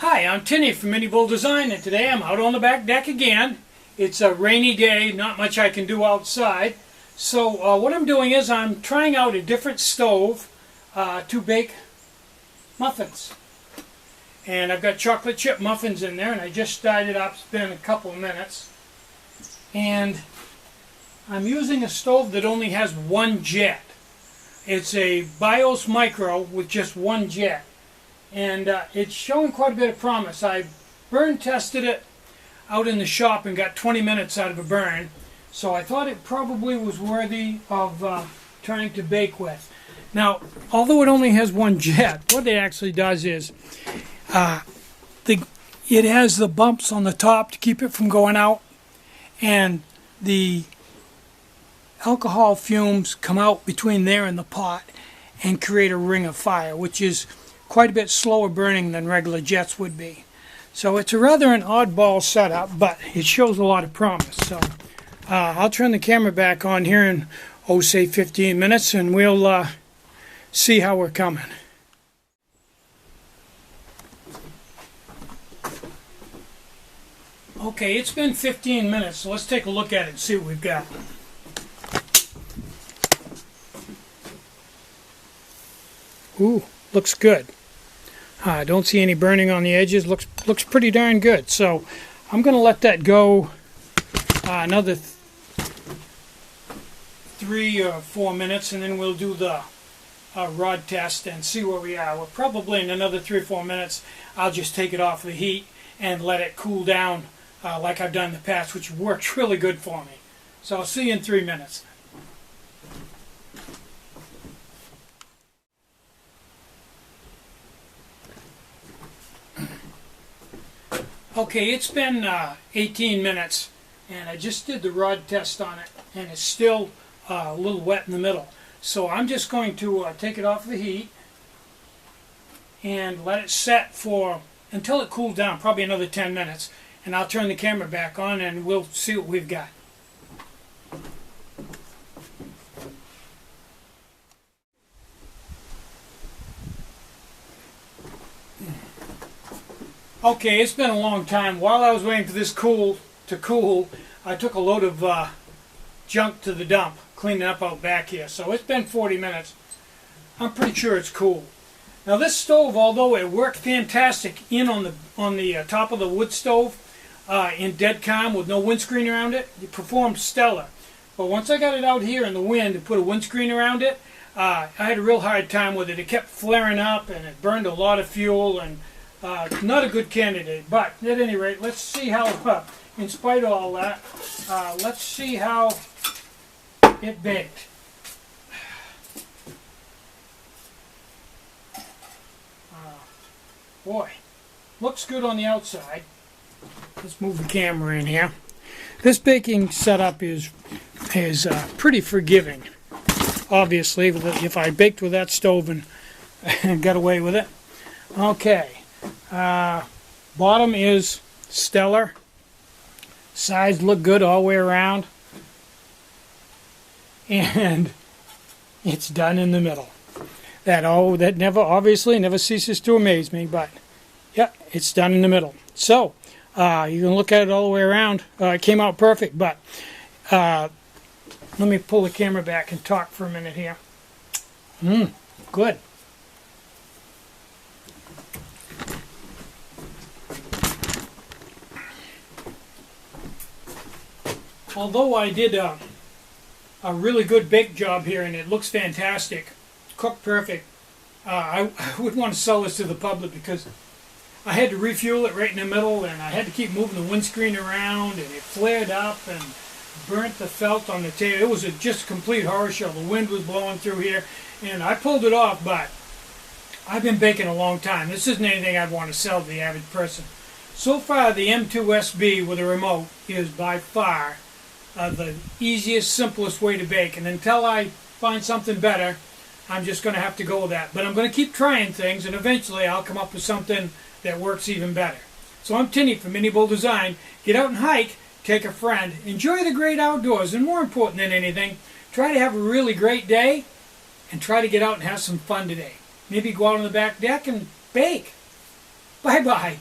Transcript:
Hi, I'm Tinny from minibulldesign, and today I'm out on the back deck again. It's a rainy day, not much I can do outside. So what I'm doing is I'm trying out a different stove to bake muffins. And I've got chocolate chip muffins in there, and I just started up. It's been a couple of minutes. And I'm using a stove that only has one jet. It's a BIOS Micro with just one jet. And it's showing quite a bit of promise. I burn tested it out in the shop and got 20 minutes out of a burn. So I thought it probably was worthy of trying to bake with. Now, although it only has one jet, what it actually does is it has the bumps on the top to keep it from going out, and the alcohol fumes come out between there and the pot and create a ring of fire, which is quite a bit slower burning than regular jets would be. So it's a rather an oddball setup, but it shows a lot of promise. So I'll turn the camera back on here in, say 15 minutes, and we'll see how we're coming. Okay, it's been 15 minutes, so let's take a look at it and see what we've got. Ooh, looks good. I don't see any burning on the edges. Looks pretty darn good. So I'm going to let that go another 3 or 4 minutes, and then we'll do the rod test and see where we are. Well, probably in another 3 or 4 minutes, I'll just take it off the heat and let it cool down like I've done in the past, which works really good for me. So I'll see you in 3 minutes. Okay, it's been 18 minutes, and I just did the rod test on it, and it's still a little wet in the middle. So I'm just going to take it off the heat and let it set for until it cools down, probably another 10 minutes, and I'll turn the camera back on and we'll see what we've got. Okay, it's been a long time. While I was waiting for this to cool, I took a load of junk to the dump, cleaning up out back here. So it's been 40 minutes. I'm pretty sure it's cool. Now this stove, although it worked fantastic on the top of the wood stove in dead calm with no windscreen around it, it performed stellar. But once I got it out here in the wind and put a windscreen around it, I had a real hard time with it. It kept flaring up and it burned a lot of fuel, and not a good candidate. But at any rate, let's see how, in spite of all that, let's see how it baked. Boy, looks good on the outside. Let's move the camera in here. This baking setup is pretty forgiving. Obviously, if I baked with that stove and got away with it. Okay. Bottom is stellar. Sides look good all the way around. And it's done in the middle. That obviously never ceases to amaze me, but yeah, it's done in the middle. So you can look at it all the way around. It came out perfect, but let me pull the camera back and talk for a minute here. Good. Although I did a really good bake job here and it looks fantastic, cooked perfect, I wouldn't want to sell this to the public because I had to refuel it right in the middle, and I had to keep moving the windscreen around, and it flared up and burnt the felt on the table. It was just a complete horror show. The wind was blowing through here, and I pulled it off, but I've been baking a long time. This isn't anything I'd want to sell to the average person. So far, the M2SB with a remote is by far the easiest, simplest way to bake, and until I find something better, I'm just going to have to go with that. But I'm going to keep trying things, and eventually I'll come up with something that works even better. So I'm Tinny from minibulldesign. Get out and hike, take a friend, enjoy the great outdoors, and more important than anything, try to have a really great day and try to get out and have some fun today. Maybe go out on the back deck and bake. Bye-bye.